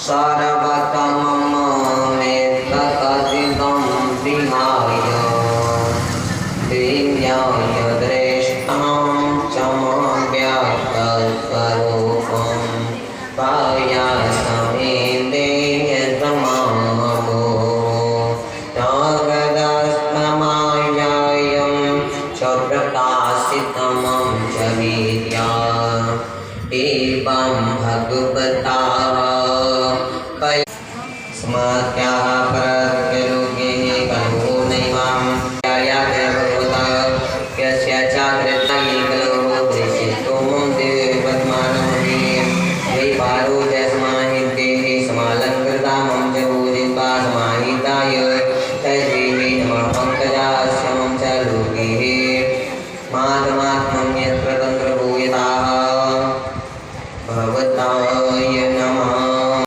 सर्वतममेतकथितं विहाय दिव्याय दृष्टां च व्यक्तस्वरूपं पायासमेदेयतमामो जगदस्तमायायं च प्रकाशितमं च विद्या एवं भगवता स्मृत्या